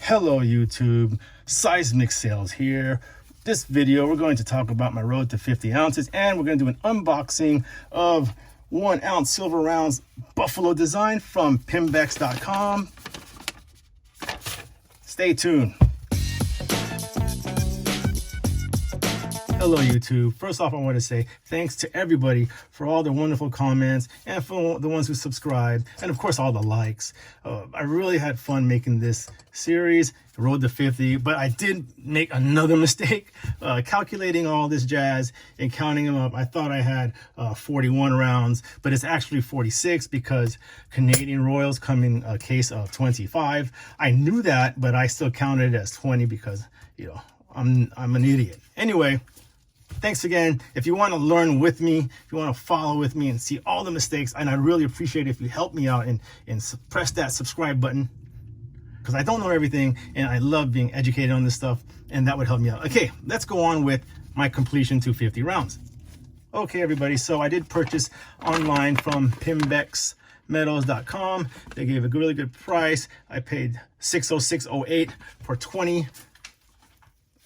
Hello YouTube, Seismic Sales here. This video we're going to talk about my road to 50 ounces, and we're going to do an unboxing of 1 ounce silver rounds buffalo design from Pimbex.com. Stay tuned. Hello YouTube. First off, I want to say thanks to everybody for all the wonderful comments and for the ones who subscribed, and of course all the likes. I really had fun making this series, Road to 50, but I did make another mistake calculating all this jazz and counting them up. I thought I had 41 rounds, but it's actually 46 because Canadian Royals come in a case of 25. I knew that, but I still counted it as 20 because, you know, I'm an idiot. Anyway, thanks again. If you want to learn with me, if you want to follow with me and see all the mistakes, and I really appreciate it if you help me out and press that subscribe button, because I don't know everything and I love being educated on this stuff, and that would help me out. Okay, let's go on with my completion to 50 rounds. Okay, everybody, so I did purchase online from PimbexMetals.com. They gave a really good price. I paid $606.08 for 20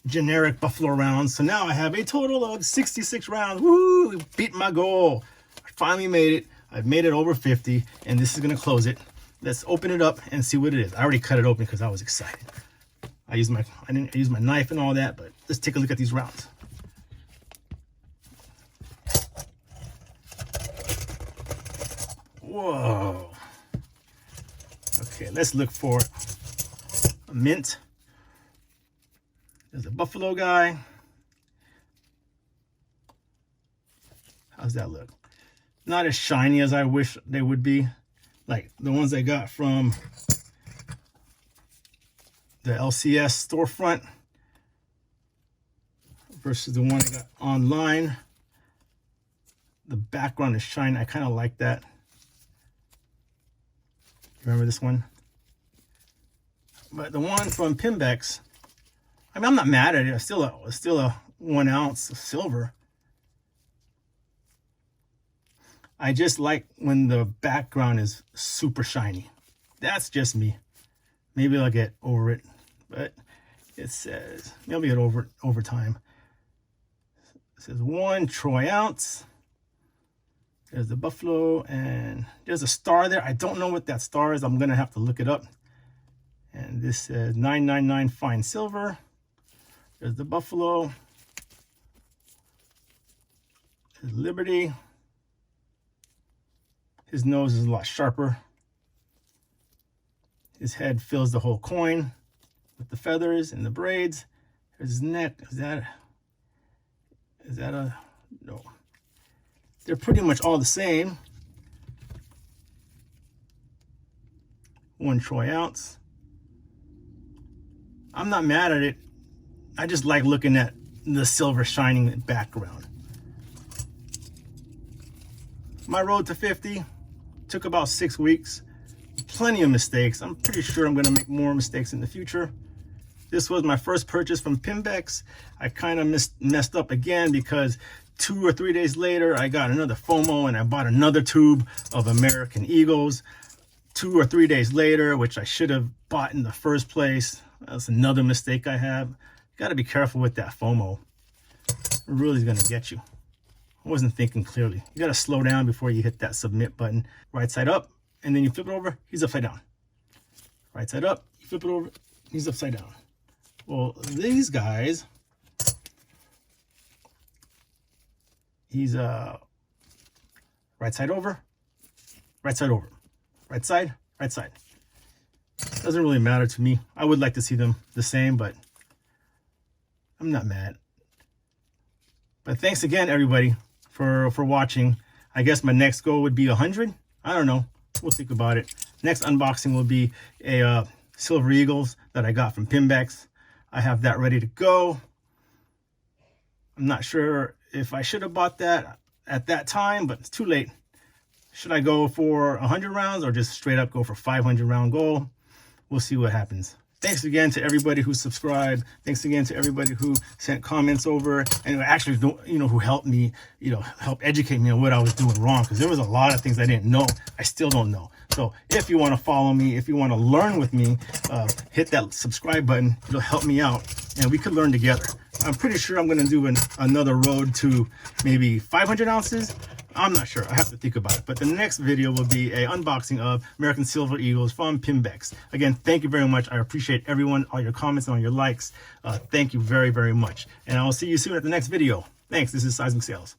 generic buffalo rounds. So now I have a total of 66 rounds. Woo! Beat my goal. I finally made it. I've made it over 50, and this is going to close it. Let's open it up and see what it is. I already cut it open because I was excited. I didn't use my knife and all that, but let's take a look at these rounds. Whoa. Okay, let's look for a mint. There's a buffalo guy. How's that look? Not as shiny as I wish they would be. Like the ones I got from the LCS storefront versus the one I got online. The background is shiny. I kind of like that. Remember this one? But the one from Pimbex, I mean, I'm not mad at it. It's still a 1 ounce of silver. I just like when the background is super shiny. That's just me. Maybe I'll get over it, but it says, maybe I'll get over it over time. It says 1 troy ounce. There's the buffalo, and there's a star there. I don't know what that star is. I'm gonna have to look it up. And this says 999 fine silver. There's the buffalo. There's Liberty. His nose is a lot sharper. His head fills the whole coin with the feathers and the braids. There's his neck. Is that a, no. They're pretty much all the same. 1 troy ounce. I'm not mad at it. I just like looking at the silver shining background. My road to 50 took about 6 weeks. Plenty of mistakes. I'm pretty sure I'm going to make more mistakes in the future. This was my first purchase from Pimbex. I kind of messed up again because 2 or 3 days later, I got another FOMO and I bought another tube of American Eagles. 2 or 3 days later, which I should have bought in the first place. That's another mistake I have. You got to be careful with that FOMO. It really is going to get you. I wasn't thinking clearly. You got to slow down before you hit that submit button. Right side up, and then you flip it over, he's upside down. Right side up, you flip it over, he's upside down. Well, these guys, he's right side over, right side over, right side, right side. Doesn't really matter to me. I would like to see them the same, but I'm not mad. But thanks again, everybody, for watching. I guess my next goal would be 100. I don't know. We'll think about it. Next unboxing will be a Silver Eagles that I got from Pimbex. I have that ready to go. I'm not sure if I should have bought that at that time, but it's too late. Should I go for 100 rounds or just straight up go for 500 round goal? We'll see what happens. Thanks again to everybody who subscribed. Thanks again to everybody who sent comments over and who actually, who helped me, help educate me on what I was doing wrong. Because there was a lot of things I didn't know. I still don't know. So if you want to follow me, if you want to learn with me, hit that subscribe button. It'll help me out and we could learn together. I'm pretty sure I'm going to do another road to maybe 500 ounces. I'm not sure. I have to think about it. But the next video will be a unboxing of American Silver Eagles from Pimbex. Again, thank you very much. I appreciate everyone, all your comments and all your likes. Thank you very, very much. And I will see you soon at the next video. Thanks. This is Seismic Sales.